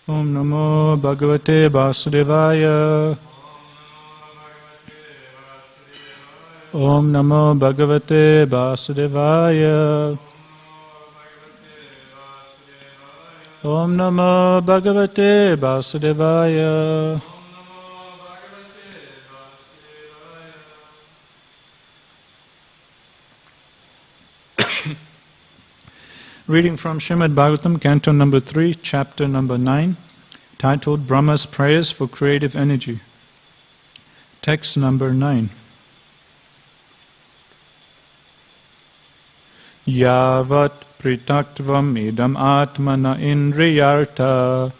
Om Namo Bhagavate Vasudevaya. Om Namo Bhagavate Vasudevaya. Om Namo Bhagavate Vasudevaya. Reading from Srimad Bhagavatam, Canto number 3, Chapter number 9, titled Brahma's Prayers for Creative Energy. Text number 9. Yavat pritaktvam idam atmana indriyartha.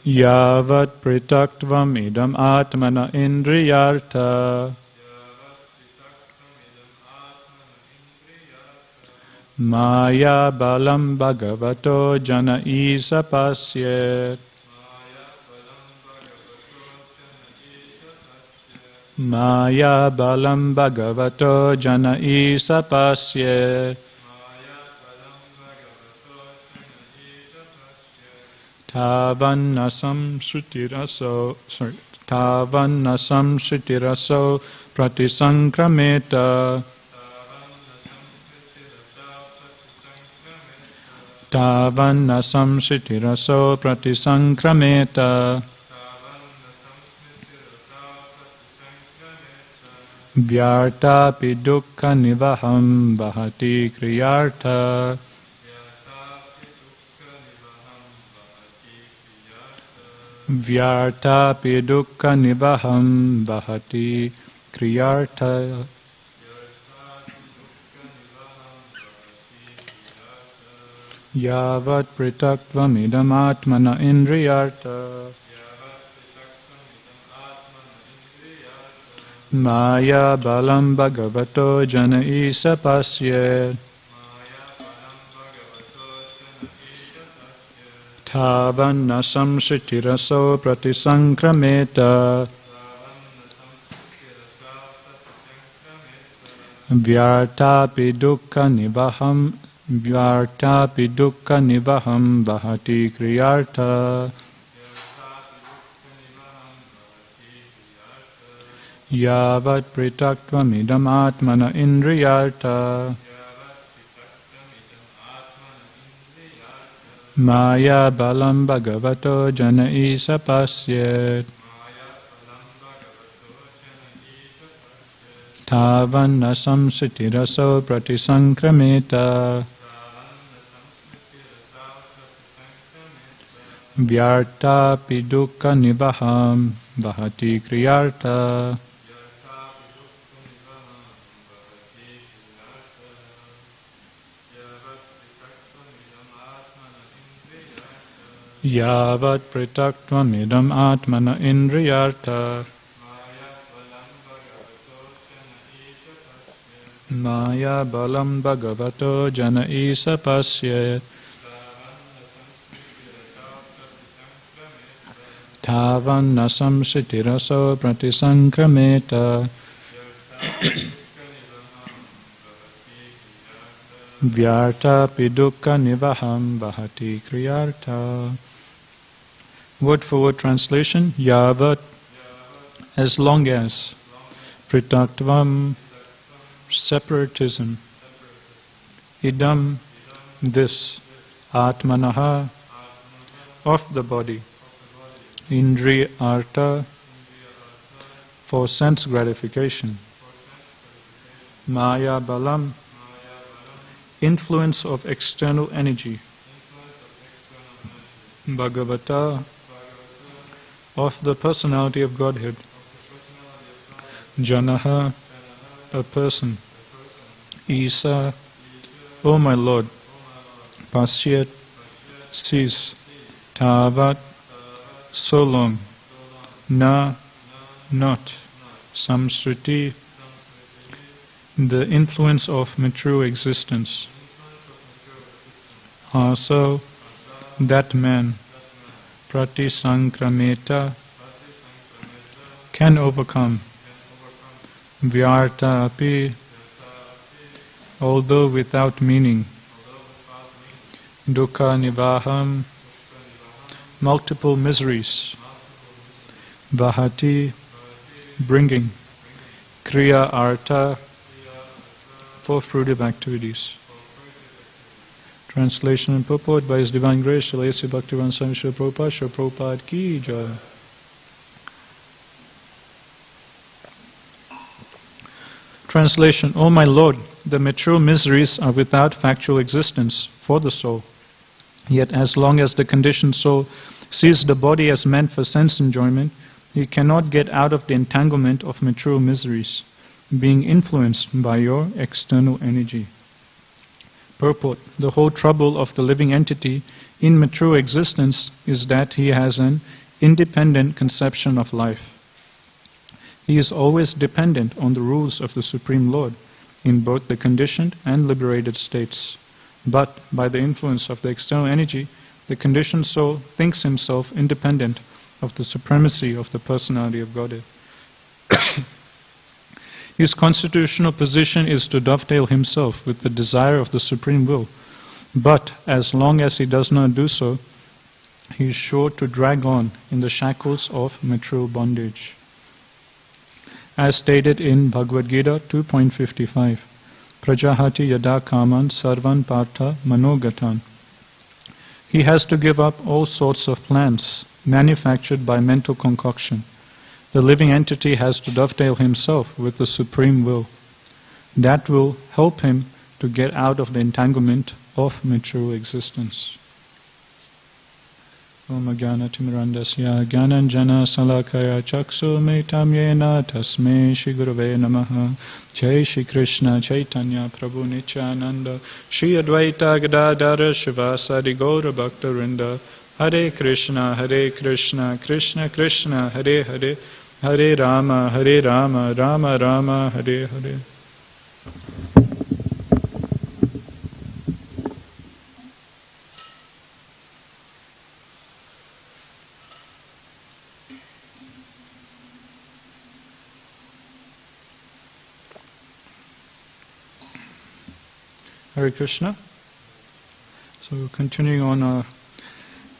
Yavat pritaktvam idam atmana indriyartha. Maya balam bhagavato jana isa pasyet. Maya balam bhagavato jana isa pasyet. Tavannasam sritiraso pratisankrameta. Tavannasam sritiraso pratisankrameta. Vyarta pidukha nivaham vahati kriyartha. Vyarta pidukha nivaham vahati kriyartha. Yavat pritaktvam idam atmana indriyartha. Maya balam bhagavato jana isa pasyet. Tavannasam sritiraso pratisankrameta. Vyartapi dukkha nivaham vahati kriyartha. Yavat pritaktvam idam atmana indriyartha. Maya balam bhagavato jana isa pasyet. Tavannasam sritiraso pratisankrameta. Vyartapi dukkha nivaham vahati kriyartha. Yavat pritaktvam idam atmana indriyartha. Maya balam bhagavato jana isa pasyet. Tavannasam sritiraso pratisankrameta. Vyarta pidukha nivaham vahati kriyartha. Word for word translation. Yavat, as long as. Pritaktvam, separatism. Idam, this. Atmanaha, of the body. Indriyartha, for sense gratification. Maya balam, influence of external energy. Bhagavata, of the personality of Godhead. Janaha, a person. Isa, O my Lord. Pasyat, cease. Tavat, so long. Na, not. Samsriti, the influence of mature existence. Also, that man, pratisankrameta, can overcome. Vyarta api, although without meaning. dukkha nivaham, multiple miseries, vahati, bringing, kriya artha, for fruitive activities. Translation and purport by His Divine Grace, Srila Bhaktivedanta Swami Srila Prabhupada, Srila Prabhupada ki jai. Translation: O my Lord, the material miseries are without factual existence for the soul. Yet as long as the conditioned soul sees the body as meant for sense enjoyment, he cannot get out of the entanglement of material miseries, being influenced by your external energy. Purport: the whole trouble of the living entity in material existence is that he has an independent conception of life. He is always dependent on the rules of the Supreme Lord in both the conditioned and liberated states. But by the influence of the external energy, the conditioned soul thinks himself independent of the supremacy of the personality of Godhead. His constitutional position is to dovetail himself with the desire of the Supreme Will, but as long as he does not do so, he is sure to drag on in the shackles of material bondage. As stated in Bhagavad Gita 2.55, Prajahati yada kaman sarvan partha manogatan. He has to give up all sorts of plans manufactured by mental concoction. The living entity has to dovetail himself with the Supreme Will. That will help him to get out of the entanglement of material existence. Om Jnana Timirandasya Jnananjana Salakaya Chaksu Metam Yena Tasmei Shri Gurave Namaha. Jai Shri Krishna Chaitanya Prabhu Nityananda Shri Advaita Gadadhara Shivasadi Gaura Bhaktarinda. Hare Krishna Krishna Krishna Hare Hare, Hare Rama Rama Rama Hare Hare. Hare Krishna. So continuing on our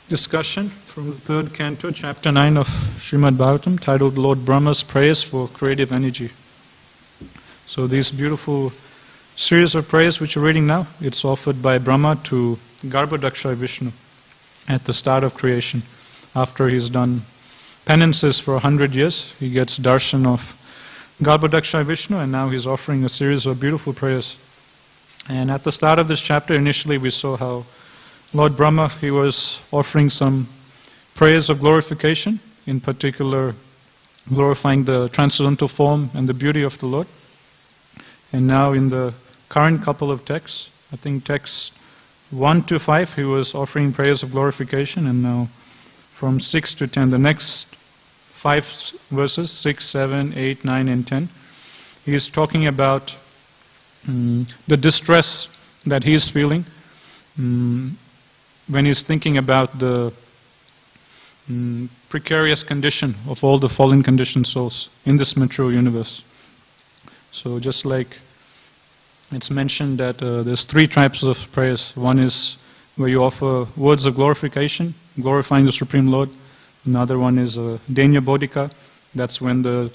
discussion from the third canto, chapter 9 of Srimad Bhagavatam, titled Lord Brahma's Prayers for Creative Energy. So this beautiful series of prayers which we're reading now, it's offered by Brahma to Garbhodaksha Vishnu at the start of creation. After he's done penances for 100 years, he gets darshan of Garbhodaksha Vishnu, and now he's offering a series of beautiful prayers. And at the start of this chapter, initially we saw how Lord Brahma, he was offering some prayers of glorification, in particular glorifying the transcendental form and the beauty of the Lord. And now in the current couple of texts, I think texts 1 to 5, he was offering prayers of glorification, and now from 6 to 10, the next 5 verses, 6, 7, 8, 9 and 10, he is talking about the distress that he is feeling when he's thinking about the precarious condition of all the fallen conditioned souls in this material universe. So just like it's mentioned that there's 3 types of prayers. One is where you offer words of glorification, glorifying the Supreme Lord. Another one is Denya Bodhika. That's when the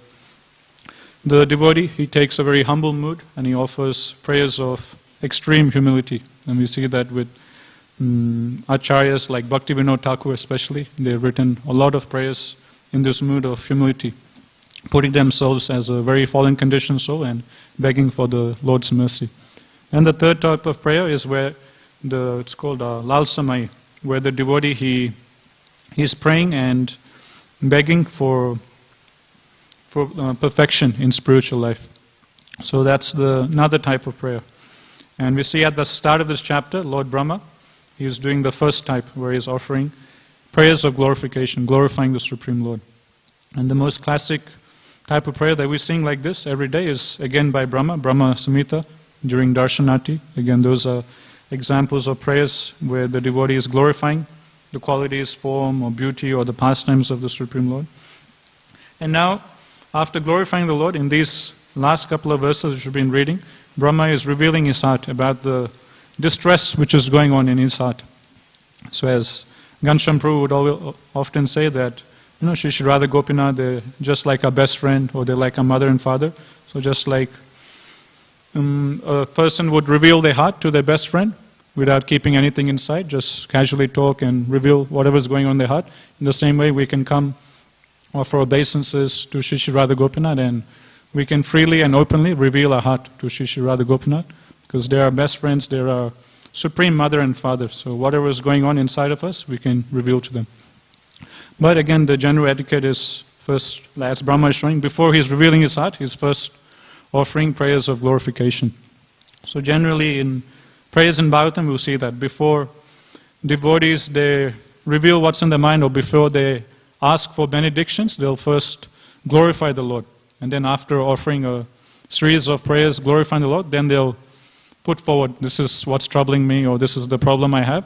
devotee, he takes a very humble mood and he offers prayers of extreme humility. And we see that with acharyas like Bhaktivinoda Thakur especially. They've written a lot of prayers in this mood of humility, putting themselves as a very fallen conditioned soul and begging for the Lord's mercy. And the third type of prayer is where it's called Lalsamai, where the devotee, he's praying and begging for perfection in spiritual life. So that's another type of prayer. And we see at the start of this chapter, Lord Brahma, he is doing the first type, where he is offering prayers of glorification, glorifying the Supreme Lord. And the most classic type of prayer that we sing like this every day is again by Brahma Samhita, during Darshanati. Again, those are examples of prayers where the devotee is glorifying the qualities, form or beauty or the pastimes of the Supreme Lord. And now, after glorifying the Lord, in these last couple of verses which we've been reading, Brahma is revealing his heart about the distress which is going on in his heart. So as Ghanshyam Prabhu would often say that, Shri Shri Radha Gopinath, they're just like our best friend, or they're like our mother and father. So just like a person would reveal their heart to their best friend without keeping anything inside, just casually talk and reveal whatever's going on in their heart. In the same way, we can come offer obeisances to Shri Shri Radha Gopinath, and we can freely and openly reveal our heart to Shri Shri Radha Gopinath, because they're our best friends, they're our supreme mother and father. So whatever is going on inside of us, we can reveal to them. But again, the general etiquette is first, as Brahma is showing, before he's revealing his heart, he's first offering prayers of glorification. So generally in prayers in Bhagavatam, we'll see that before devotees, they reveal what's in their mind, or before they ask for benedictions, they'll first glorify the Lord. And then after offering a series of prayers glorifying the Lord, then they'll put forward, this is what's troubling me, or this is the problem I have,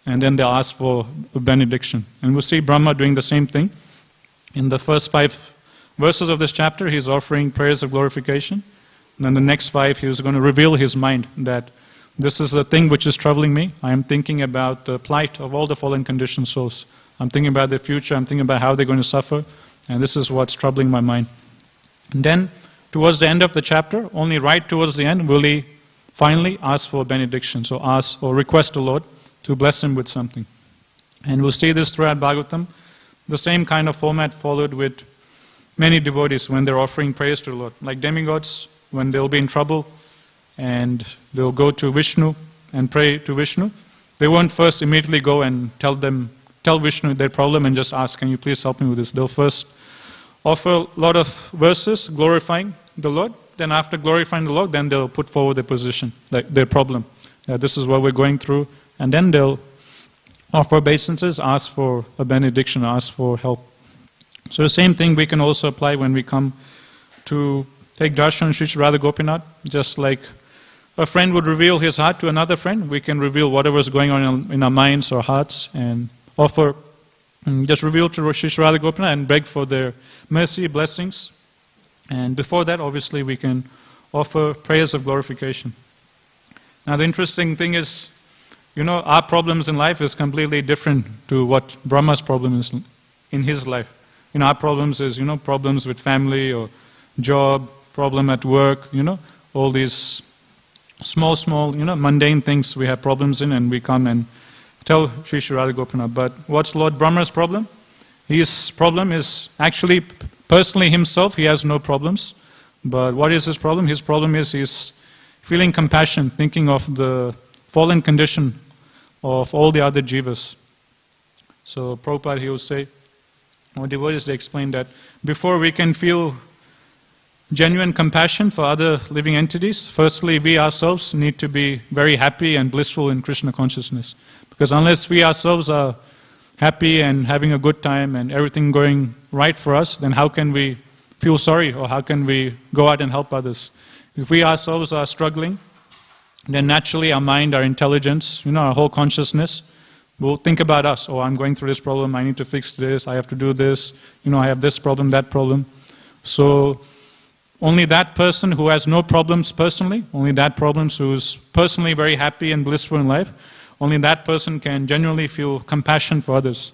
and then they'll ask for a benediction. And we'll see Brahma doing the same thing. In the first 5 verses of this chapter, he's offering prayers of glorification. And then the next 5, he's going to reveal his mind that this is the thing which is troubling me. I am thinking about the plight of all the fallen conditioned souls. I'm thinking about their future, I'm thinking about how they're going to suffer, and this is what's troubling my mind. And then, towards the end of the chapter, only right towards the end, will he finally ask for a benediction. So ask or request the Lord to bless him with something. And we'll see this throughout Bhagavatam. The same kind of format followed with many devotees when they're offering prayers to the Lord. Like demigods, when they'll be in trouble and they'll go to Vishnu and pray to Vishnu, they won't first immediately go and tell Vishnu their problem and just ask, can you please help me with this? They'll first offer a lot of verses glorifying the Lord. Then after glorifying the Lord, then they'll put forward their position, their problem. This is what we're going through. And then they'll offer obeisances, ask for a benediction, ask for help. So the same thing we can also apply when we come to take darshan Shri Shri Radha Gopinath. Just like a friend would reveal his heart to another friend, we can reveal whatever is going on in our minds or hearts and offer, just reveal to Shri Shri Radha Gopinath and beg for their mercy, blessings. And before that, obviously, we can offer prayers of glorification. Now the interesting thing is, our problems in life is completely different to what Brahma's problem is in his life. Our problems is, problems with family or job, problem at work, all these small, mundane things we have problems in, and we come and tell Shri Shri Radha Gopinath. But what's Lord Brahma's problem? His problem is actually personally himself, he has no problems. But what is his problem? His problem is he's feeling compassion, thinking of the fallen condition of all the other jivas. So Prabhupada, he will say, or devotees, they explain that before we can feel genuine compassion for other living entities, firstly we ourselves need to be very happy and blissful in Krishna consciousness. Because unless we ourselves are happy and having a good time and everything going right for us, then how can we feel sorry, or how can we go out and help others? If we ourselves are struggling, then naturally our mind, our intelligence, our whole consciousness will think about us. Oh, I'm going through this problem, I need to fix this, I have to do this, I have this problem, that problem. So only that person who has no problems personally, only that person who's personally very happy and blissful in life, only that person can genuinely feel compassion for others.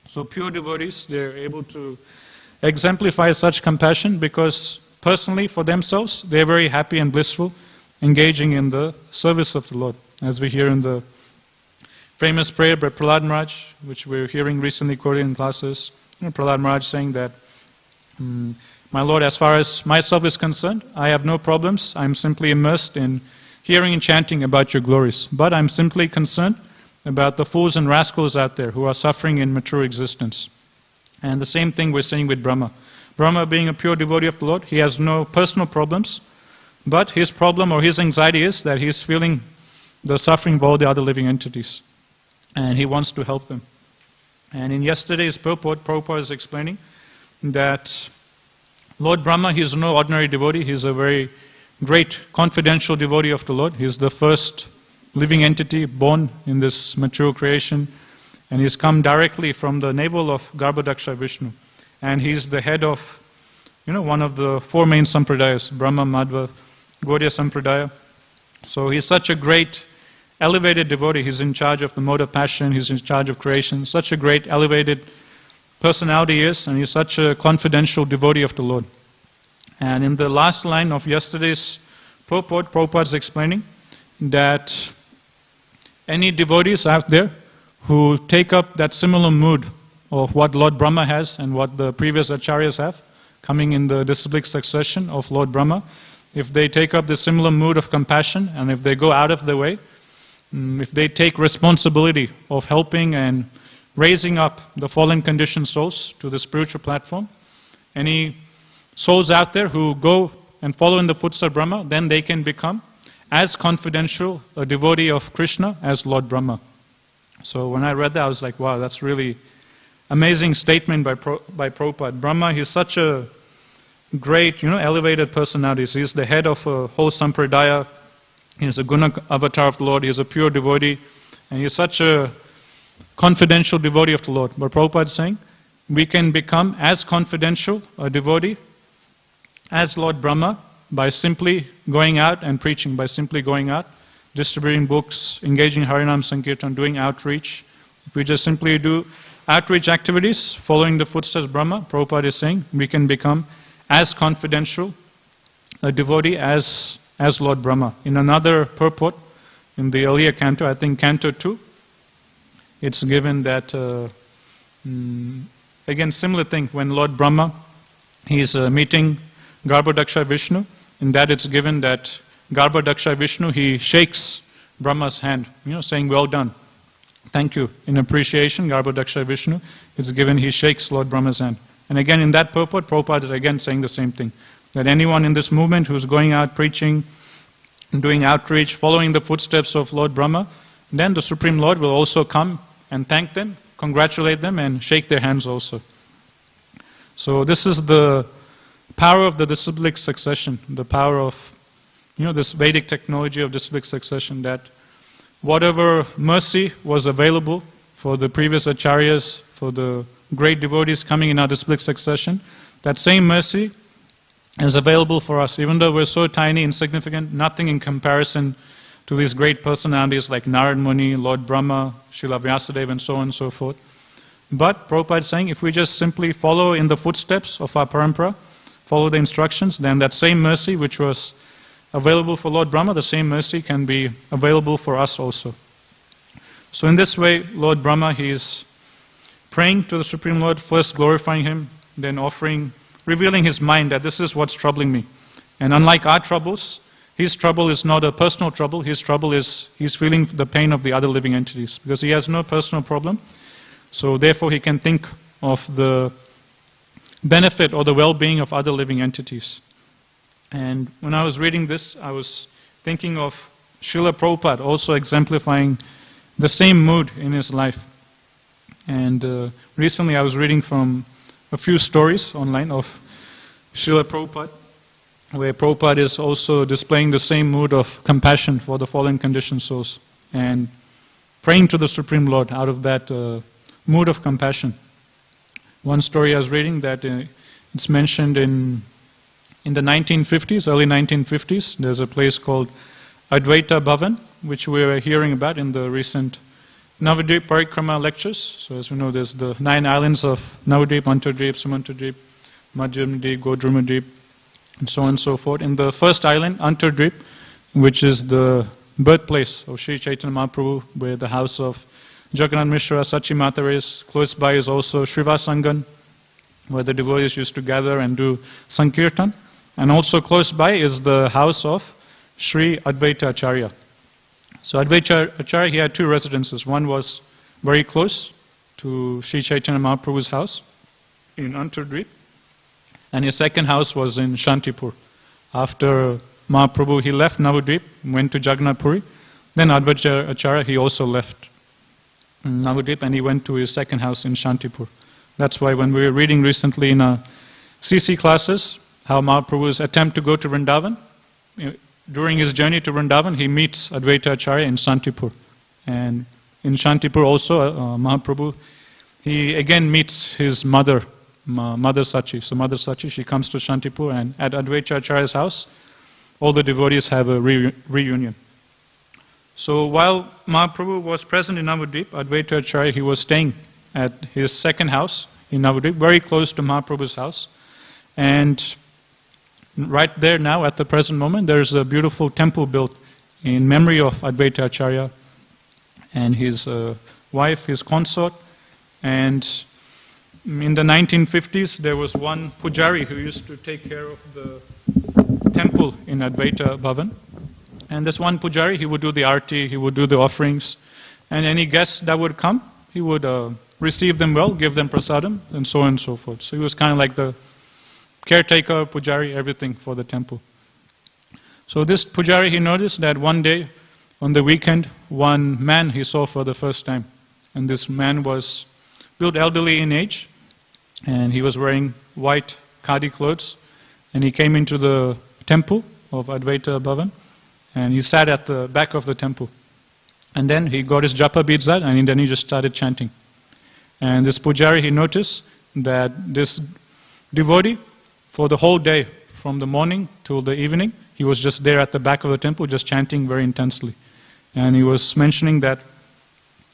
So pure devotees, they're able to exemplify such compassion because personally for themselves, they're very happy and blissful, engaging in the service of the Lord. As we hear in the famous prayer by Prahlad Maharaj, which we're hearing recently quoted in classes, Prahlad Maharaj saying that, my Lord, as far as myself is concerned, I have no problems. I'm simply immersed in hearing and chanting about your glories. But I'm simply concerned about the fools and rascals out there who are suffering in mature existence. And the same thing we're saying with Brahma. Brahma, being a pure devotee of the Lord, he has no personal problems, but his problem or his anxiety is that he's feeling the suffering of all the other living entities. And he wants to help them. And in yesterday's purport, Prabhupada is explaining that Lord Brahma, he is no ordinary devotee, he is a very great confidential devotee of the Lord. He is the first living entity born in this mature creation, and he's come directly from the navel of Garbhodaksha Vishnu. And he's the head of, one of the 4 main sampradayas, Brahma, Madhva, Gaudiya Sampradaya. So he's such a great elevated devotee. He's in charge of the mode of passion, he's in charge of creation. Such a great elevated personality he is, and he's such a confidential devotee of the Lord. And in the last line of yesterday's purport, Prabhupada is explaining that any devotees out there who take up that similar mood of what Lord Brahma has and what the previous acharyas have, coming in the disciplic succession of Lord Brahma, if they take up the similar mood of compassion and if they go out of their way, if they take responsibility of helping and raising up the fallen conditioned souls to the spiritual platform, any souls out there who go and follow in the footsteps of Brahma, then they can become as confidential a devotee of Krishna as Lord Brahma. So when I read that, I was like, wow, that's really amazing statement by Prabhupada. Brahma, he's such a great, elevated personality. So he's the head of a whole sampradaya. He's a guna avatar of the Lord. He's a pure devotee. And he's such a confidential devotee of the Lord. But Prabhupada is saying, we can become as confidential a devotee as Lord Brahma by simply going out and preaching, by simply going out, distributing books, engaging in Harinam Sankirtan, doing outreach. If we just simply do outreach activities, following the footsteps of Brahma, Prabhupada is saying, we can become as confidential a devotee as Lord Brahma. In another purport, in the earlier canto, I think canto 2, it's given that, again, similar thing, when Lord Brahma, he's meeting Garbhodaksha Vishnu, in that it's given that Garbhodaksha Vishnu, he shakes Brahma's hand, saying, well done, thank you. In appreciation, Garbhodaksha Vishnu, it's given, he shakes Lord Brahma's hand. And again, in that purport, Prabhupada is again saying the same thing, that anyone in this movement who's going out preaching, doing outreach, following the footsteps of Lord Brahma, then the Supreme Lord will also come and thank them, congratulate them, and shake their hands also. So this is the power of the disciplic succession, the power of, this Vedic technology of disciplic succession, that whatever mercy was available for the previous acharyas, for the great devotees coming in our disciplic succession, that same mercy is available for us, even though we're so tiny, insignificant, nothing in comparison to these great personalities like Narad Muni, Lord Brahma, Srila Vyasadeva, and so on and so forth. But Prabhupada is saying, if we just simply follow in the footsteps of our parampara, follow the instructions, then that same mercy which was available for Lord Brahma, the same mercy can be available for us also. So in this way, Lord Brahma, he is praying to the Supreme Lord, first glorifying Him, then revealing his mind that this is what's troubling me. And unlike our troubles, his trouble is not a personal trouble, his trouble is he's feeling the pain of the other living entities, because he has no personal problem. So therefore he can think of the benefit or the well-being of other living entities. And when I was reading this, I was thinking of Srila Prabhupada also exemplifying the same mood in his life. And recently I was reading from a few stories online of Srila Prabhupada, where Prabhupada is also displaying the same mood of compassion for the fallen conditioned souls and praying to the Supreme Lord out of that mood of compassion. One story I was reading that it's mentioned in the 1950s, early 1950s, there's a place called Advaita Bhavan, which we were hearing about in the recent Navadvip Parikrama lectures. So as we know, there's the 9 islands of Navadvip, Antardvip, Sumantardvip, Madhyamdvip, Godrumadvip, and so on and so forth. In the first island, Antardvip, which is the birthplace of Sri Chaitanya Mahaprabhu, where the house of Jagannath Mishra, Sachi Mata is, close by is also Srivasangan, where the devotees used to gather and do Sankirtan. And also close by is the house of Sri Advaita Acharya. So Advaita Acharya, he had 2 residences. One was very close to Sri Chaitanya Mahaprabhu's house in Antardvip, and his second house was in Shantipur. After Mahaprabhu, he left Navadvip, went to Jagannath Puri. Then Advaita Acharya, he also left Navadvip and he went to his second house in Shantipur. That's why when we were reading recently in our CC classes, how Mahaprabhu's attempt to go to Vrindavan, during his journey to Vrindavan, he meets Advaita Acharya in Shantipur. And in Shantipur also, Mahaprabhu, he again meets his mother, Mother Sachi. So Mother Sachi, she comes to Shantipur, and at Advaita Acharya's house, all the devotees have a reunion. So while Mahaprabhu was present in Navadvip, Advaita Acharya, he was staying at his second house in Navadvip, very close to Mahaprabhu's house. And right there now, at the present moment, there's a beautiful temple built in memory of Advaita Acharya and his wife, his consort. And in the 1950s, there was one pujari who used to take care of the temple in Advaita Bhavan. And this one pujari, he would do the arti, he would do the offerings. And any guests that would come, he would receive them well, give them prasadam, and so on and so forth. So he was kind of like the caretaker, pujari, everything for the temple. So this pujari, he noticed that one day, on the weekend, one man he saw for the first time. And this man was built elderly in age, and he was wearing white khadi clothes. And he came into the temple of Advaita Bhavan, and he sat at the back of the temple. And then he got his japa beads out, and then he just started chanting. And this pujari, he noticed that this devotee, for the whole day, from the morning till the evening, he was just there at the back of the temple, just chanting very intensely. And he was mentioning that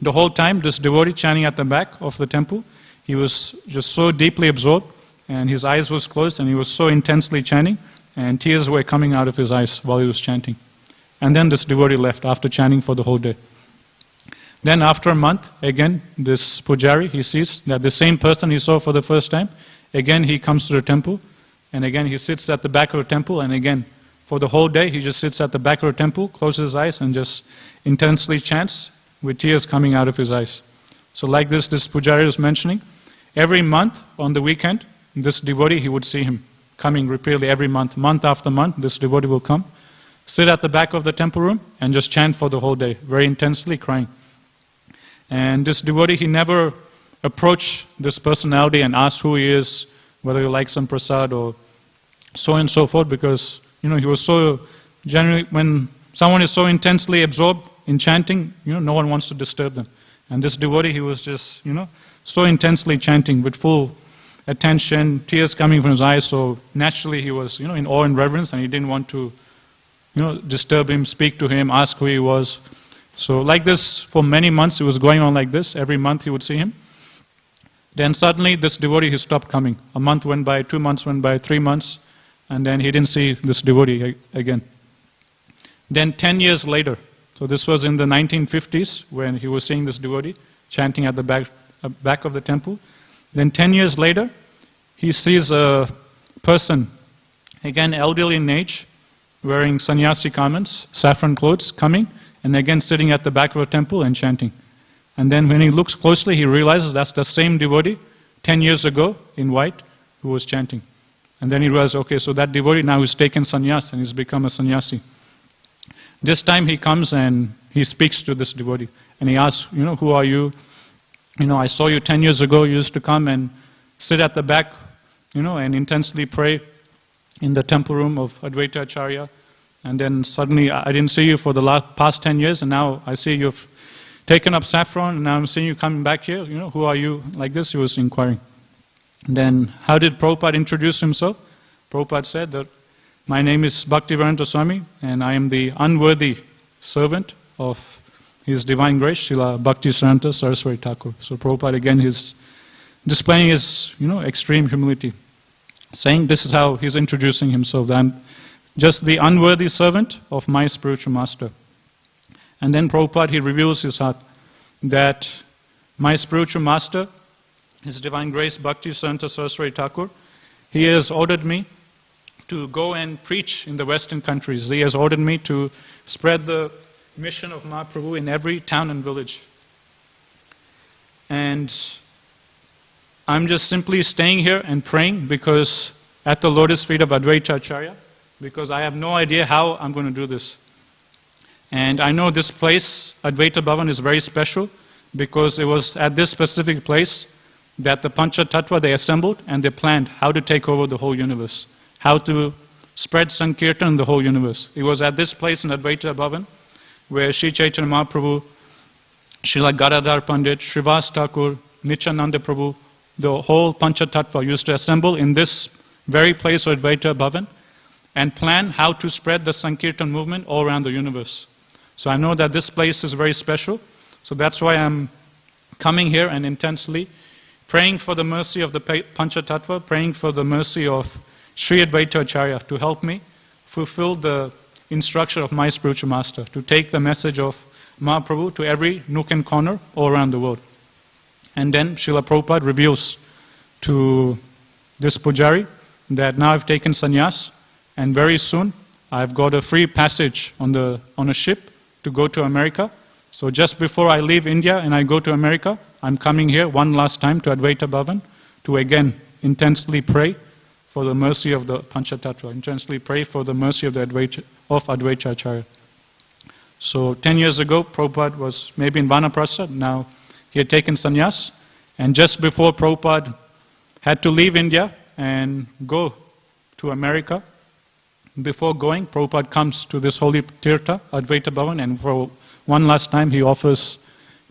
the whole time, this devotee chanting at the back of the temple, he was just so deeply absorbed, and his eyes was closed, and he was so intensely chanting, and tears were coming out of his eyes while he was chanting. And then this devotee left after chanting for the whole day. Then after a month, again, this pujari, he sees that the same person he saw for the first time, again he comes to the temple, and again he sits at the back of the temple, and again, for the whole day, he just sits at the back of the temple, closes his eyes, and just intensely chants with tears coming out of his eyes. So like this pujari was mentioning, every month on the weekend, this devotee, he would see him coming repeatedly every month. Month after month, this devotee will come, sit at the back of the temple room, and just chant for the whole day, very intensely crying. And this devotee, he never approached this personality and asked who he is, whether he likes some prasad or so on and so forth, because he was so generally, when someone is so intensely absorbed in chanting, no one wants to disturb them. And this devotee, he was just, so intensely chanting with full attention, tears coming from his eyes, so naturally he was, in awe and reverence, and he didn't want to, disturb him, speak to him, ask who he was. So like this, for many months, it was going on like this. Every month he would see him. Then suddenly this devotee, he stopped coming. A month went by, 2 months went by, 3 months, and then he didn't see this devotee again. Then 10 years later, so this was in the 1950s when he was seeing this devotee chanting at the back of the temple. Then 10 years later, he sees a person, again elderly in age, wearing sannyasi garments, saffron clothes, coming, and again sitting at the back of the temple and chanting. And then when he looks closely, he realizes that's the same devotee 10 years ago in white who was chanting. And then he realizes, okay, so that devotee now has taken sannyas and he's become a sannyasi. This time he comes and he speaks to this devotee. And he asks, who are you? I saw you 10 years ago, you used to come and sit at the back, and intensely pray in the temple room of Advaita Acharya. And then suddenly I didn't see you for the past 10 years, and now I see you've taken up saffron, and now I'm seeing you coming back here. Who are you? Like this, he was inquiring. And then, how did Prabhupada introduce himself? Prabhupada said that, my name is Bhaktivedanta Swami, and I am the unworthy servant of His Divine Grace, Srila Bhakti Saraswati Thakur. So Prabhupada again is displaying his, extreme humility, saying this is how he's introducing himself. That I'm just the unworthy servant of my spiritual master. And then Prabhupada, he reveals his heart that my spiritual master, His Divine Grace Bhakti Saraswati Thakur, he has ordered me to go and preach in the Western countries. He has ordered me to spread the mission of Mahaprabhu in every town and village. And I'm just simply staying here and praying because at the lotus feet of Advaita Acharya, because I have no idea how I'm going to do this. And I know this place, Advaita Bhavan, is very special because it was at this specific place that the Pancha Tattva, they assembled and they planned how to take over the whole universe, how to spread Sankirtan in the whole universe. It was at this place in Advaita Bhavan where Sri Chaitanya Mahaprabhu, Srila Gadadhar Pandit, Srivas Thakur, Nityananda Prabhu, the whole Pancha Tattva used to assemble in this very place of Advaita Bhavan and plan how to spread the Sankirtan movement all around the universe. So I know that this place is very special. So that's why I'm coming here and intensely praying for the mercy of the Panchatattva, praying for the mercy of Sri Advaita Acharya to help me fulfill the instruction of my spiritual master, to take the message of Mahaprabhu to every nook and corner all around the world. And then Srila Prabhupada reveals to this pujari that now I've taken sannyas and very soon I've got a free passage on a ship to go to America. So just before I leave India and I go to America, I'm coming here one last time to Advaita Bhavan to again intensely pray for the mercy of the Panchatattva, intensely pray for the mercy of Advaita Acharya. So 10 years ago, Prabhupada was maybe in Vanaprastha. Now he had taken sannyas, and just before Prabhupada had to leave India and go to America, before going, Prabhupada comes to this holy tirtha, Advaita Bhavan, and for one last time he offers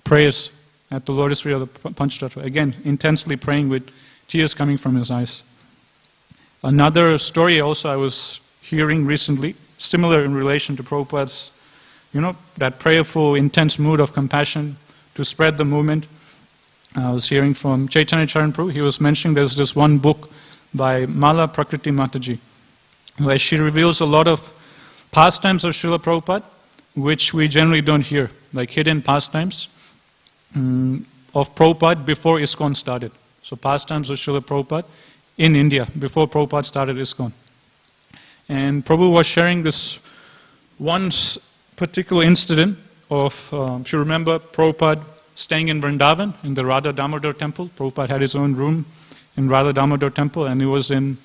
prayers at the lotus feet of the Panchatattva. Again, intensely praying with tears coming from his eyes. Another story also I was hearing recently, similar in relation to Prabhupada's, that prayerful, intense mood of compassion to spread the movement. I was hearing from Chaitanya Charan Prabhu. He was mentioning there's this one book by Mala Prakriti Mataji, where she reveals a lot of pastimes of Srila Prabhupada, which we generally don't hear, like hidden pastimes of Prabhupada before ISKCON started. So pastimes of Srila Prabhupada in India, before Prabhupada started ISKCON. And Prabhu was sharing this one particular incident of, if you remember, Prabhupada staying in Vrindavan, in the Radha Damodar temple. Prabhupada had his own room in Radha Damodar temple, and he was in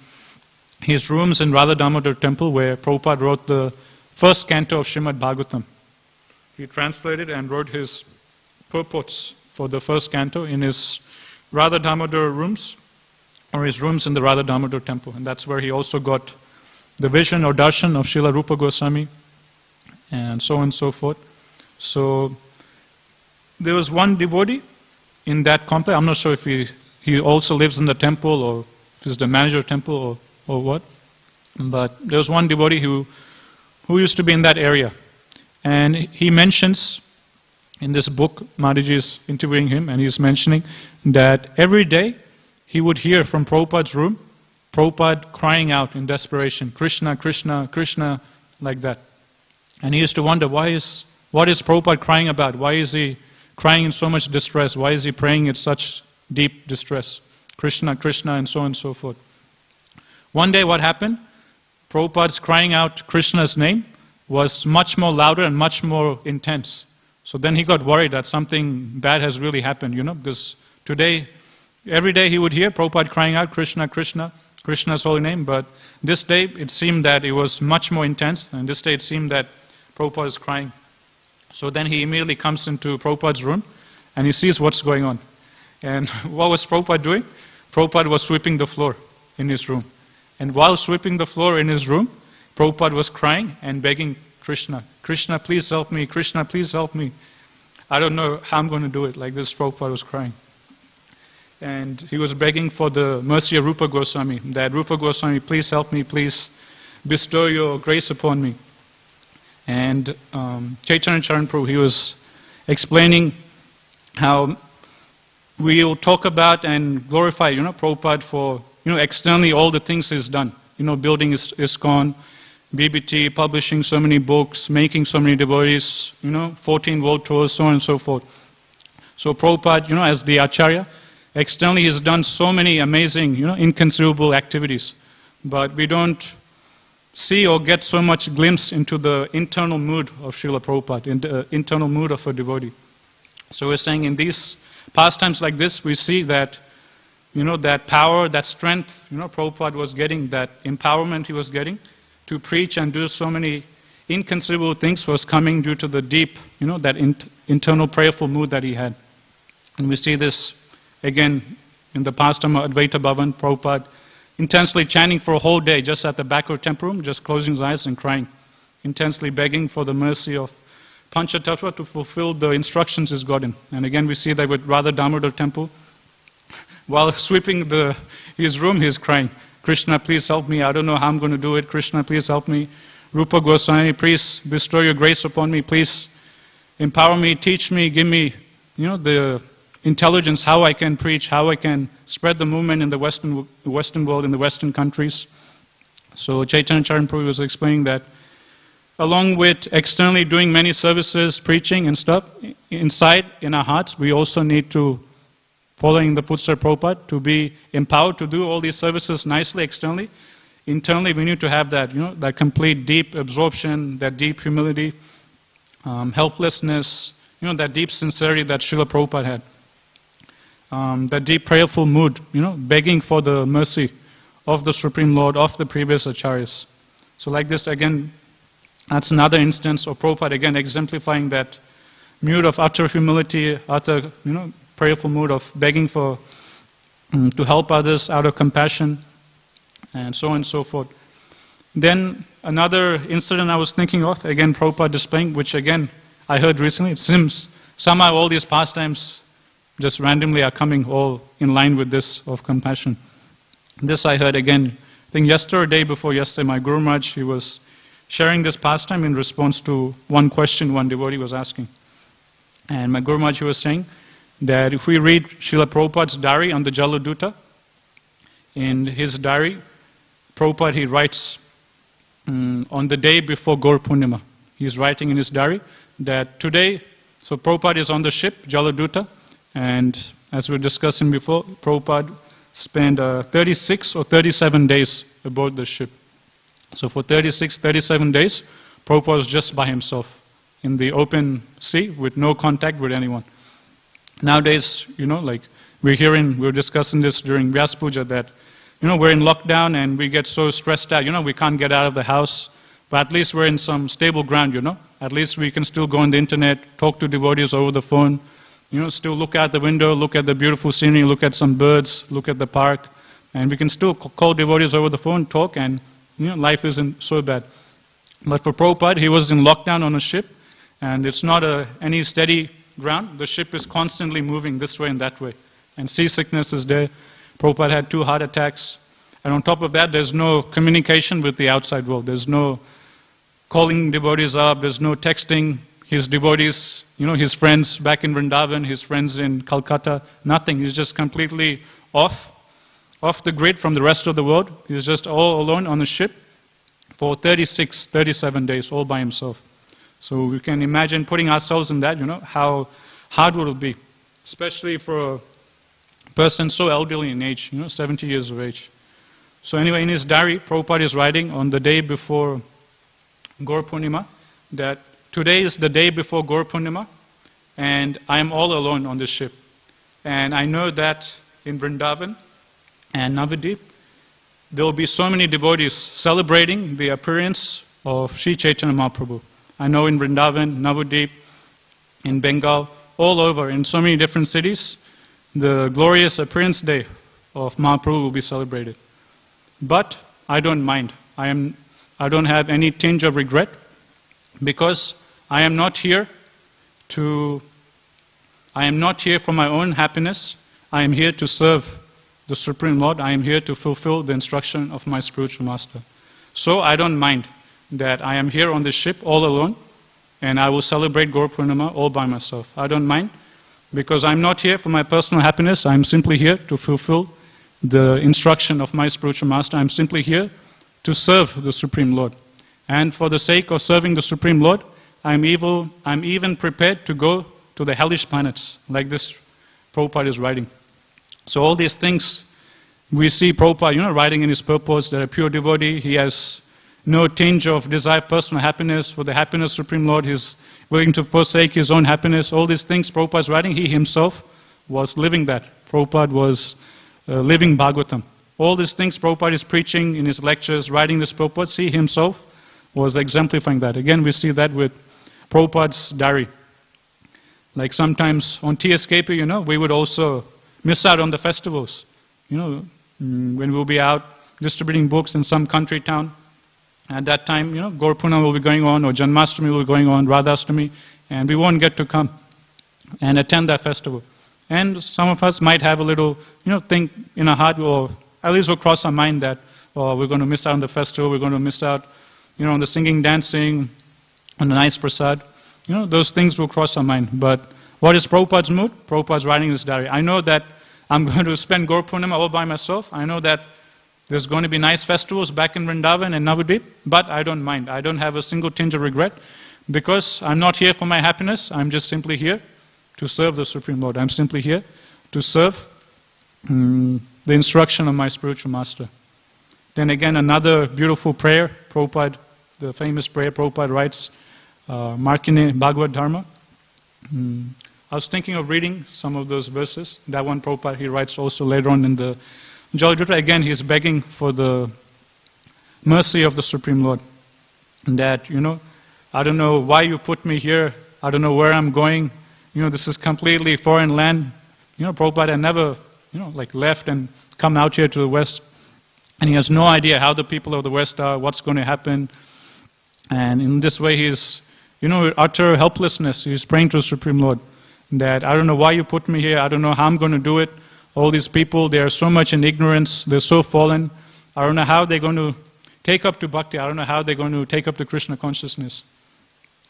his rooms in Radha Damodar temple where Prabhupada wrote the first canto of Srimad Bhagavatam. He translated and wrote his purports for the first canto in his Radha Damodar rooms, or his rooms in the Radha Damodar temple. And that's where he also got the vision or darshan of Srila Rupa Goswami, and so on and so forth. So there was one devotee in that complex. I'm not sure if he also lives in the temple, or if he's the manager of the temple, or what. But there was one devotee who used to be in that area. And he mentions in this book, Mataji is interviewing him, and he's mentioning that every day he would hear from Prabhupada's room, Prabhupada crying out in desperation, Krishna, Krishna, Krishna, like that. And he used to wonder, what is Prabhupada crying about? Why is he crying in so much distress? Why is he praying in such deep distress? Krishna, Krishna, and so on and so forth. One day what happened? Prabhupada's crying out Krishna's name was much more louder and much more intense. So then he got worried that something bad has really happened, because today, every day he would hear Prabhupada crying out Krishna, Krishna, Krishna's holy name, but this day it seemed that it was much more intense, and this day it seemed that Prabhupada is crying. So then he immediately comes into Prabhupada's room and he sees what's going on. And what was Prabhupada doing? Prabhupada was sweeping the floor in his room. And while sweeping the floor in his room, Prabhupada was crying and begging Krishna, Krishna, please help me, Krishna, please help me. I don't know how I'm going to do it. Like this, Prabhupada was crying. And he was begging for the mercy of Rupa Goswami, that Rupa Goswami, please help me, please bestow your grace upon me. And Chaitanya Charan Prabhu, he was explaining how we will talk about and glorify, Prabhupada for, externally all the things he's done. Building ISKCON, BBT, publishing so many books, making so many devotees, 14 world tours, so on and so forth. So Prabhupada, as the Acharya, externally he's done so many amazing, inconceivable activities. But we don't see or get so much glimpse into the internal mood of Srila Prabhupada, in the internal mood of a devotee. So we're saying in these pastimes like this, we see that, that power, that strength, Prabhupada was getting, that empowerment he was getting to preach and do so many inconceivable things was coming due to the deep, that internal prayerful mood that he had. And we see this again in the pastime of Advaita Bhavan, Prabhupada intensely chanting for a whole day just at the back of the temple room, just closing his eyes and crying, intensely begging for the mercy of Panchatattva to fulfill the instructions he's gotten. And again we see that with Radha Damodar temple, while sweeping his room, he's crying, Krishna, please help me, I don't know how I'm going to do it, Krishna, please help me. Rupa Goswami, please bestow your grace upon me, please empower me, teach me, give me, the intelligence, how I can preach, how I can spread the movement in the Western world, in the Western countries. So Chaitanya Charan Prabhu was explaining that along with externally doing many services, preaching and stuff, inside, in our hearts, we also need to, following the footsteps of Prabhupada, to be empowered to do all these services nicely externally. Internally, we need to have that, that complete deep absorption, that deep humility, helplessness, that deep sincerity that Srila Prabhupada had. That deep prayerful mood, begging for the mercy of the Supreme Lord, of the previous acharyas. So like this, again, that's another instance of Prabhupada, again, exemplifying that mood of utter humility, utter, prayerful mood of begging for, to help others out of compassion, and so on and so forth. Then another incident I was thinking of, again, Prabhupada displaying, which again, I heard recently, it seems somehow all these pastimes just randomly are coming all in line with this of compassion. This I heard again, I think yesterday or day before yesterday, my Guru Maharaj, he was sharing this pastime in response to one question one devotee was asking. And my Guru Maharaj was saying that if we read Srila Prabhupada's diary on the Jaladuta, in his diary, Prabhupada, he writes on the day before Gaur Purnima. He's writing in his diary that today, so Prabhupada is on the ship, Jaladuta, and as we were discussing before, Prabhupada spent 36 or 37 days aboard the ship. So for 36, 37 days, Prabhupada was just by himself in the open sea with no contact with anyone. Nowadays, like we're discussing this during Vyas Puja that, we're in lockdown and we get so stressed out, we can't get out of the house, but at least we're in some stable ground, At least we can still go on the internet, talk to devotees over the phone, still look out the window, look at the beautiful scenery, look at some birds, look at the park, and we can still call devotees over the phone, talk, and life isn't so bad. But for Prabhupada, he was in lockdown on a ship, and it's not any steady ground. The ship is constantly moving this way and that way. And seasickness is there. Prabhupada had 2 heart attacks. And on top of that, there's no communication with the outside world. There's no calling devotees up. There's no texting his devotees, his friends back in Vrindavan, his friends in Calcutta. Nothing. He's just completely off the grid from the rest of the world. He's just all alone on a ship for 36, 37 days, all by himself. So we can imagine putting ourselves in that, how hard would it be, especially for a person so elderly in age, 70 years of age. So anyway, in his diary, Prabhupada is writing on the day before Gaur Purnima that today is the day before Gaur Purnima and I am all alone on this ship. And I know that in Vrindavan and Navadip, there will be so many devotees celebrating the appearance of Sri Chaitanya Mahaprabhu. I know in Vrindavan, Navadip, in Bengal, all over, in so many different cities, the glorious appearance day of Mahaprabhu will be celebrated. But I don't mind. I don't have any tinge of regret because I am not here for my own happiness. I am here to serve the Supreme Lord. I am here to fulfill the instruction of my spiritual master. So I don't mind that I am here on this ship all alone and I will celebrate Gaur Purnima all by myself. I don't mind because I'm not here for my personal happiness. I'm simply here to fulfill the instruction of my spiritual master. I'm simply here to serve the Supreme Lord. And for the sake of serving the Supreme Lord, I'm even prepared to go to the hellish planets, like this Prabhupada is writing. So all these things, we see Prabhupada, writing in his purpose that a pure devotee, he has no tinge of desire, personal happiness. For the happiness of Supreme Lord, he's willing to forsake his own happiness. All these things Prabhupada is writing, he himself was living that. Prabhupada was living Bhagavatam. All these things Prabhupada is preaching in his lectures, writing this purpose, he himself was exemplifying that. Again, we see that with Prabhupada's diary. Like sometimes on TSKP, we would also miss out on the festivals. When we'll be out distributing books in some country town, at that time, Gaur Purnima will be going on, or Janmashtami will be going on, Radhastami, and we won't get to come and attend that festival. And some of us might have a little, think in our heart, or at least will cross our mind that, we're going to miss out on the festival, we're going to miss out on the singing, dancing, on the nice prasad. Those things will cross our mind. But what is Prabhupada's mood? Prabhupada's writing this diary. I know that I'm going to spend Gaur Purnima all by myself. I know that there's going to be nice festivals back in Vrindavan and Navadvip, but I don't mind. I don't have a single tinge of regret because I'm not here for my happiness. I'm just simply here to serve the Supreme Lord. I'm simply here to serve the instruction of my spiritual master. Then again, another beautiful prayer, Prabhupada, the famous prayer Prabhupada writes, Markine Bhagavad Dharma. I was thinking of reading some of those verses. That one Prabhupada, he writes also later on in the Jaladutra. Again, he is begging for the mercy of the Supreme Lord. And that, I don't know why you put me here. I don't know where I'm going. This is completely foreign land. Prabhupada had never, left and come out here to the West. And he has no idea how the people of the West are, what's going to happen. And in this way, he's, utter helplessness. He's praying to the Supreme Lord. That I don't know why you put me here. I don't know how I'm going to do it. All these people, they are so much in ignorance. They're so fallen. I don't know how they're going to take up to bhakti. I don't know how they're going to take up to Krishna consciousness.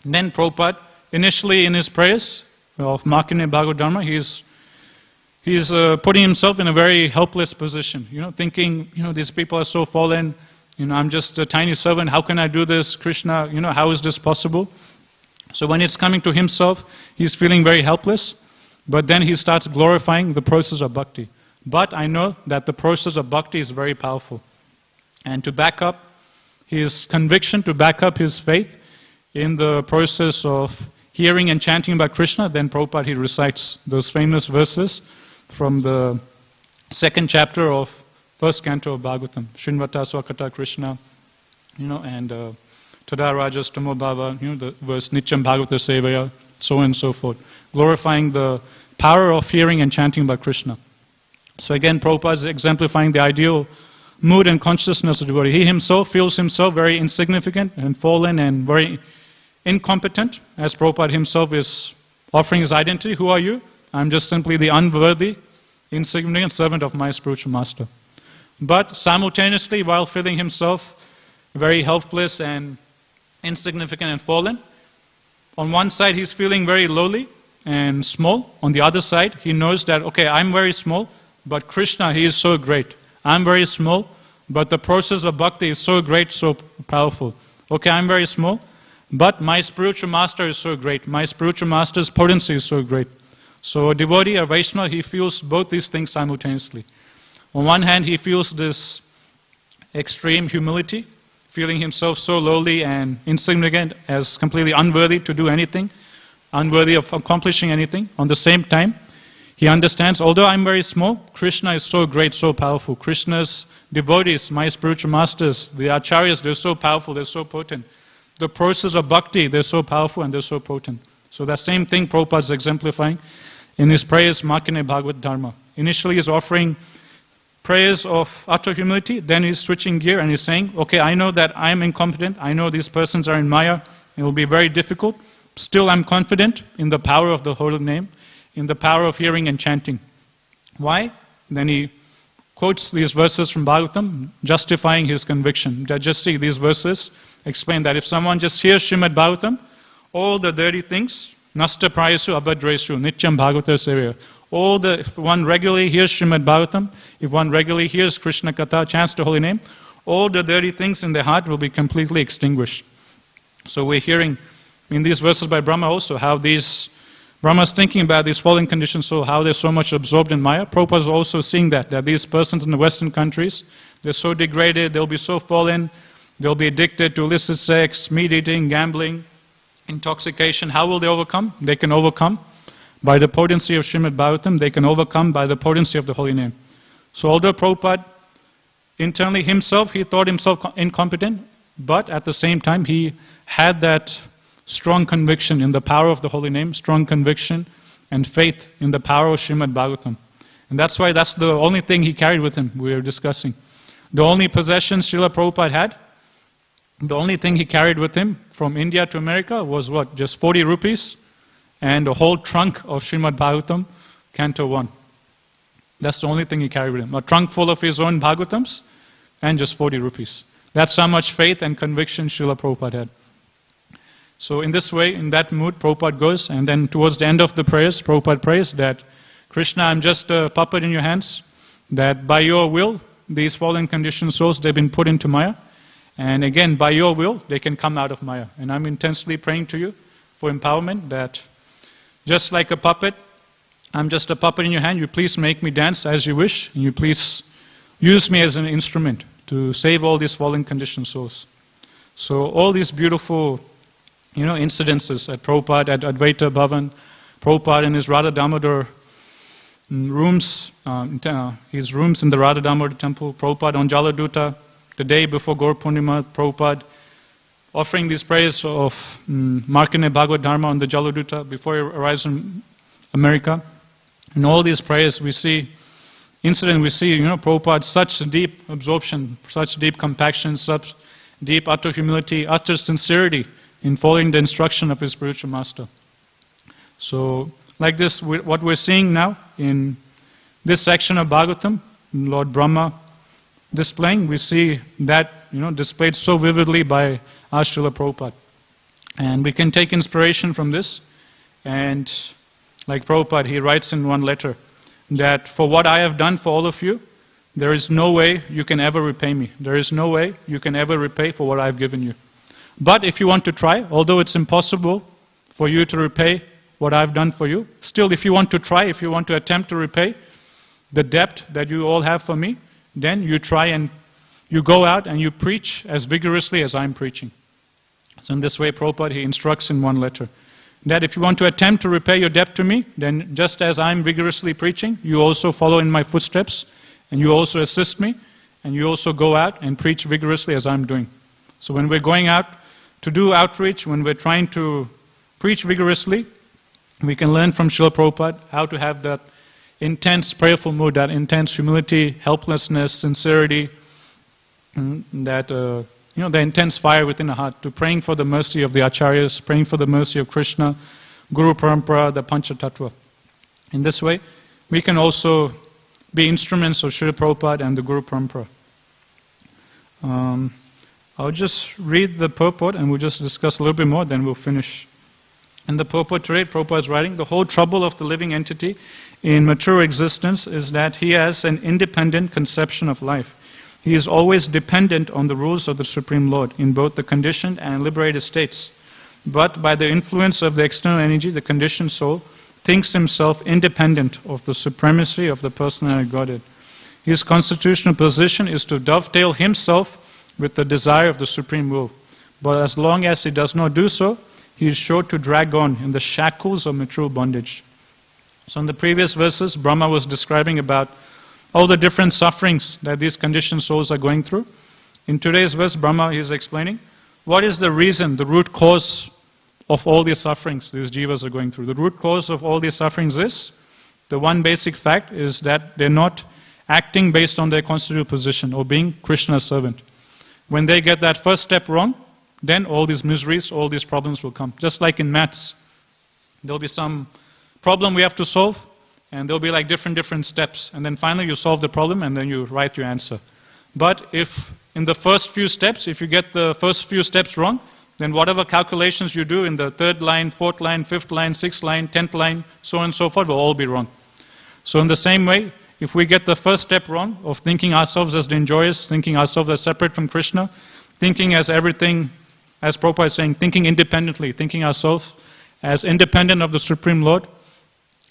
And then Prabhupada, initially in his prayers of Makine Bhagavad Dharma, he's putting himself in a very helpless position. Thinking, these people are so fallen. I'm just a tiny servant. How can I do this? Krishna, how is this possible? So when it's coming to himself, he's feeling very helpless. But then he starts glorifying the process of bhakti. But I know that the process of bhakti is very powerful. And to back up his conviction, to back up his faith in the process of hearing and chanting about Krishna, then Prabhupada, he recites those famous verses from the 2nd chapter of 1st canto of Bhagavatam. Srinvata Swakata Krishna, and Tada Rajas Tamo Bhava, the verse Nityam Bhagavata Sevaya, so on and so forth. Glorifying the power of hearing and chanting about Krishna. So again, Prabhupada is exemplifying the ideal mood and consciousness of the devotee. He himself feels himself very insignificant and fallen and very incompetent, as Prabhupada himself is offering his identity. Who are you? I'm just simply the unworthy, insignificant servant of my spiritual master. But simultaneously, while feeling himself very helpless and insignificant and fallen, on one side he's feeling very lowly and small. On the other side, he knows that, okay, I'm very small, but Krishna, he is so great. I'm very small, but the process of bhakti is so great, so powerful. Okay, I'm very small, but my spiritual master is so great. My spiritual master's potency is so great. So a devotee, a Vaishnava, he feels both these things simultaneously. On one hand, he feels this extreme humility, feeling himself so lowly and insignificant as completely unworthy to do anything, unworthy of accomplishing anything. On the same time, he understands, although I'm very small, Krishna is so great, so powerful. Krishna's devotees, my spiritual masters, the acharyas, they're so powerful, they're so potent. The process of bhakti, they're so powerful and they're so potent. So that same thing Prabhupada is exemplifying in his prayers, Makine Bhagavad Dharma. Initially he's offering prayers of utter humility, then he's switching gear and he's saying, okay, I know that I'm incompetent, I know these persons are in Maya, it will be very difficult, still I'm confident in the power of the holy name, in the power of hearing and chanting. Why? Then he quotes these verses from Bhagavatam, justifying his conviction. Just see, these verses explain that if someone just hears Srimad Bhagavatam, all the dirty things, nasta prayasu abhadresu, nityam bhagavata sevaya, if one regularly hears Srimad Bhagavatam, if one regularly hears Krishna Katha, chants the holy name, all the dirty things in their heart will be completely extinguished. So we're hearing in these verses by Brahma also how these Brahma is thinking about these fallen conditioned soul, how they're so much absorbed in Maya. Prabhupada is also seeing that these persons in the Western countries, they're so degraded, they'll be so fallen, they'll be addicted to illicit sex, meat eating, gambling, intoxication. How will they overcome? They can overcome by the potency of Srimad Bhagavatam, they can overcome by the potency of the holy name. So although Prabhupada, internally himself, he thought himself incompetent, but at the same time he had that strong conviction in the power of the holy name, strong conviction and faith in the power of Srimad Bhagavatam. And that's why that's the only thing he carried with him, we were discussing. The only possessions Srila Prabhupada had, the only thing he carried with him from India to America was what? Just 40 rupees and a whole trunk of Srimad Bhagavatam, Canto 1. That's the only thing he carried with him. A trunk full of his own Bhagavatams and just 40 rupees. That's how much faith and conviction Srila Prabhupada had. So in this way, in that mood, Prabhupada goes, and then towards the end of the prayers, Prabhupada prays that, Krishna, I'm just a puppet in your hands, that by your will, these fallen conditioned souls, they've been put into Maya, and again, by your will, they can come out of Maya. And I'm intensely praying to you for empowerment, that just like a puppet, I'm just a puppet in your hand, you please make me dance as you wish, and you please use me as an instrument to save all these fallen conditioned souls. So all these beautiful incidences at Prabhupada, at Advaita Bhavan, Prabhupada in his Radha Damodar rooms, his rooms in the Radha Damodar temple, Prabhupada on Jaladuta, the day before Gaur Purnima, Prabhupada offering these prayers of Markandeya Bhagavad Dharma on the Jaladuta before he arrives in America. In all these prayers we see Prabhupada, such deep absorption, such deep compassion, such deep utter humility, utter sincerity in following the instruction of his spiritual master. So, like this, what we're seeing now in this section of Bhagavatam, Lord Brahma displaying, we see that displayed so vividly by our Srila Prabhupada. And we can take inspiration from this. And like Prabhupada, he writes in one letter that for what I have done for all of you, there is no way you can ever repay me. There is no way you can ever repay for what I have given you. But if you want to try, although it's impossible for you to repay what I've done for you, still if you want to try, if you want to attempt to repay the debt that you all have for me, then you try and you go out and you preach as vigorously as I'm preaching. So in this way, Prabhupada, he instructs in one letter that if you want to attempt to repay your debt to me, then just as I'm vigorously preaching, you also follow in my footsteps, and you also assist me, and you also go out and preach vigorously as I'm doing. So when we're going out to do outreach, when we're trying to preach vigorously, we can learn from Srila Prabhupada how to have that intense prayerful mood, that intense humility, helplessness, sincerity, that the intense fire within the heart, to praying for the mercy of the Acharyas, praying for the mercy of Krishna, Guru Parampara, the Panchatattva. In this way, we can also be instruments of Srila Prabhupada and the Guru Parampara. I'll just read the purport and we'll just discuss a little bit more, then we'll finish. In the purport today, Prabhupada is writing, the whole trouble of the living entity in mature existence is that he has an independent conception of life. He is always dependent on the rules of the Supreme Lord in both the conditioned and liberated states. But by the influence of the external energy, the conditioned soul thinks himself independent of the supremacy of the personality Godhead. His constitutional position is to dovetail himself with the desire of the Supreme Will. But as long as he does not do so, he is sure to drag on in the shackles of material bondage. So in the previous verses, Brahma was describing about all the different sufferings that these conditioned souls are going through. In today's verse, Brahma is explaining what is the reason, the root cause of all these sufferings these jivas are going through. The root cause of all these sufferings is, the one basic fact is that they're not acting based on their constitutional position or being Krishna's servant. When they get that first step wrong, then all these miseries, all these problems will come. Just like in maths, there'll be some problem we have to solve, and there'll be like different steps, and then finally you solve the problem and then you write your answer. But if in the first few steps, if you get the first few steps wrong, then whatever calculations you do in the third line, fourth line, fifth line, sixth line, 10th line, so on and so forth, will all be wrong. So in the same way, if we get the first step wrong of thinking ourselves as the enjoyers, thinking ourselves as separate from Krishna, thinking as everything, as Prabhupada is saying, thinking independently, thinking ourselves as independent of the Supreme Lord,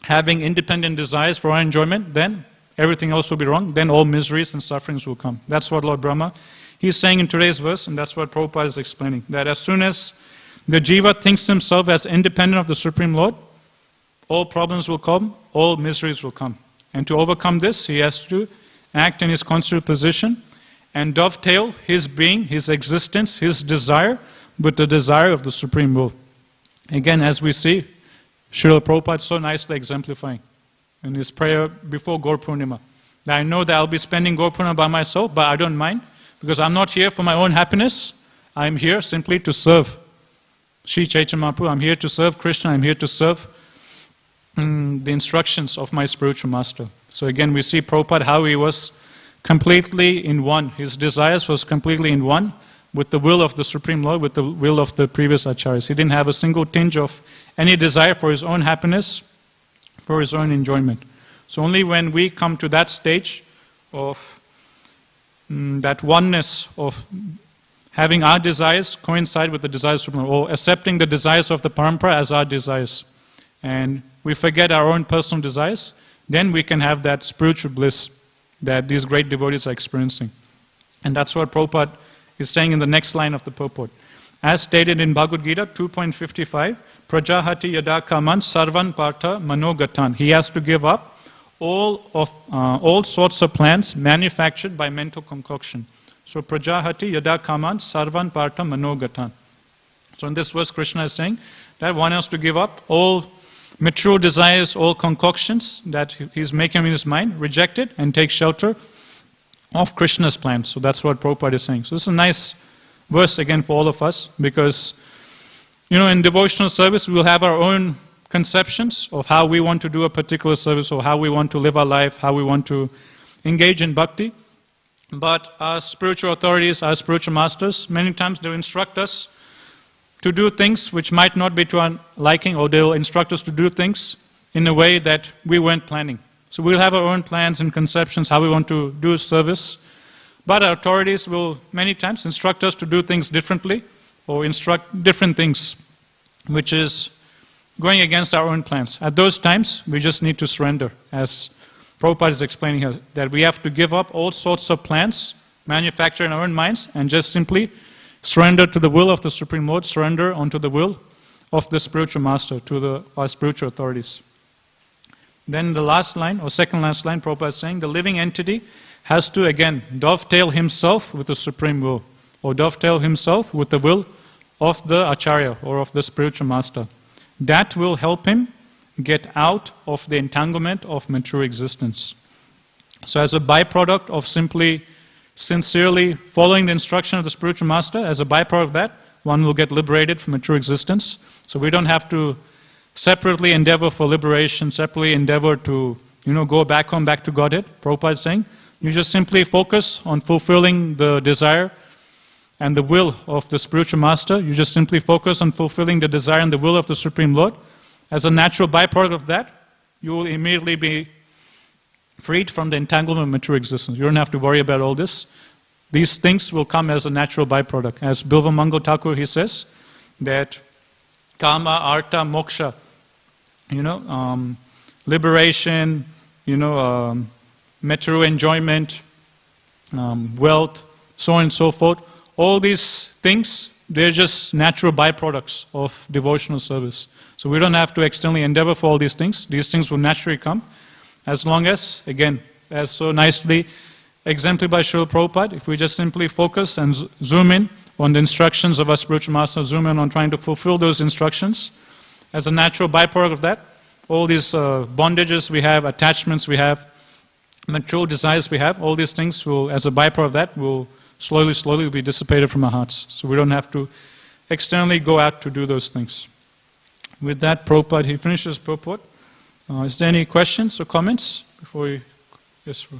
having independent desires for our enjoyment, then everything else will be wrong, then all miseries and sufferings will come. That's what Lord Brahma, he's saying in today's verse, and that's what Prabhupada is explaining, that as soon as the jiva thinks himself as independent of the Supreme Lord, all problems will come, all miseries will come. And to overcome this, he has to act in his constitutional position and dovetail his being, his existence, his desire with the desire of the Supreme Will. Again, as we see, Srila Prabhupada so nicely exemplifying in his prayer before Gaur Purnima. Now I know that I'll be spending Gaur Purnima by myself, but I don't mind, because I'm not here for my own happiness. I'm here simply to serve Sri Chaitanya Mahaprabhu. I'm here to serve Krishna. I'm here to serve the instructions of my spiritual master. So again, we see Prabhupada, how he was completely in one. His desires was completely in one with the will of the Supreme Lord, with the will of the previous acharyas. He didn't have a single tinge of any desire for his own happiness, for his own enjoyment. So only when we come to that stage of that oneness of having our desires coincide with the desires of the Supreme Lord, or accepting the desires of the parampara as our desires, and we forget our own personal desires, then we can have that spiritual bliss that these great devotees are experiencing. And that's what Prabhupada is saying in the next line of the purport. As stated in Bhagavad Gita 2.55, Prajahati yada kaman sarvan partha manogatan. He has to give up all sorts of plans manufactured by mental concoction. So Prajahati yada kaman sarvan partha manogatan. So in this verse Krishna is saying that one has to give up all material desires, all concoctions that he's making in his mind, reject it and take shelter of Krishna's plan. So that's what Prabhupada is saying. So this is a nice verse again for all of us, because in devotional service we will have our own conceptions of how we want to do a particular service, or how we want to live our life, how we want to engage in bhakti. But our spiritual authorities, our spiritual masters, many times they instruct us to do things which might not be to our liking, or they'll instruct us to do things in a way that we weren't planning. So we'll have our own plans and conceptions how we want to do service, but our authorities will many times instruct us to do things differently, or instruct different things which is going against our own plans. At those times we just need to surrender, as Prabhupada is explaining here, that we have to give up all sorts of plans manufactured in our own minds and just simply surrender to the will of the Supreme Lord, surrender unto the will of the spiritual master, to our spiritual authorities. Then the last line, or second last line, Prabhupada is saying, the living entity has to again dovetail himself with the Supreme Will, or dovetail himself with the will of the Acharya, or of the spiritual master. That will help him get out of the entanglement of mature existence. So as a byproduct of simply sincerely following the instruction of the spiritual master, as a byproduct of that, one will get liberated from mature existence. So we don't have to separately endeavor for liberation, separately endeavor to, go back home, back to Godhead. Prabhupada is saying, you just simply focus on fulfilling the desire and the will of the spiritual master. You just simply focus on fulfilling the desire and the will of the Supreme Lord. As a natural byproduct of that, you will immediately be freed from the entanglement of mature existence. You don't have to worry about all this. These things will come as a natural byproduct. As Bilva Mangal Thakur, he says that kama, artha, moksha, liberation, material enjoyment, wealth, so on and so forth. All these things, they're just natural byproducts of devotional service. So we don't have to externally endeavor for all these things. These things will naturally come, as long as, again, as so nicely exemplified by Srila Prabhupada, if we just simply focus and zoom in on the instructions of our spiritual master, zoom in on trying to fulfill those instructions, as a natural byproduct of that, all these bondages we have, attachments we have, material desires we have, all these things will, as a byproduct of that, will slowly be dissipated from our hearts. So we don't have to externally go out to do those things. With that, Prabhupada, he finishes purport. Is there any questions or comments before we... Yes, sir.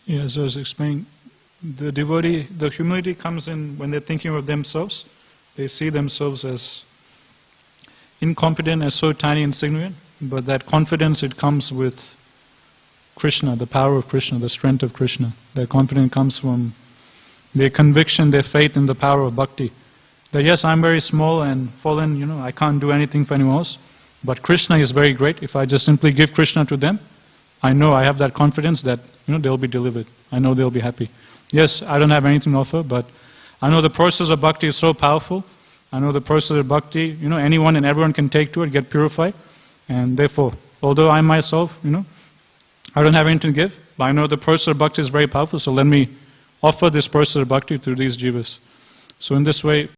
Yeah, as I was explaining, the devotee, the humility comes in when they're thinking of themselves. They see themselves as incompetent, as so tiny and insignificant, but that confidence, it comes with Krishna, the power of Krishna, the strength of Krishna. That confidence comes from their conviction, their faith in the power of bhakti. That yes, I'm very small and fallen, I can't do anything for anyone else, but Krishna is very great. If I just simply give Krishna to them, I know I have that confidence that they'll be delivered. I know they'll be happy. Yes, I don't have anything to offer, but I know the process of bhakti is so powerful. I know the process of bhakti, anyone and everyone can take to it, get purified. And therefore, although I myself, I don't have anything to give, but I know the process of bhakti is very powerful, so let me offer this process of bhakti to these jivas. So in this way,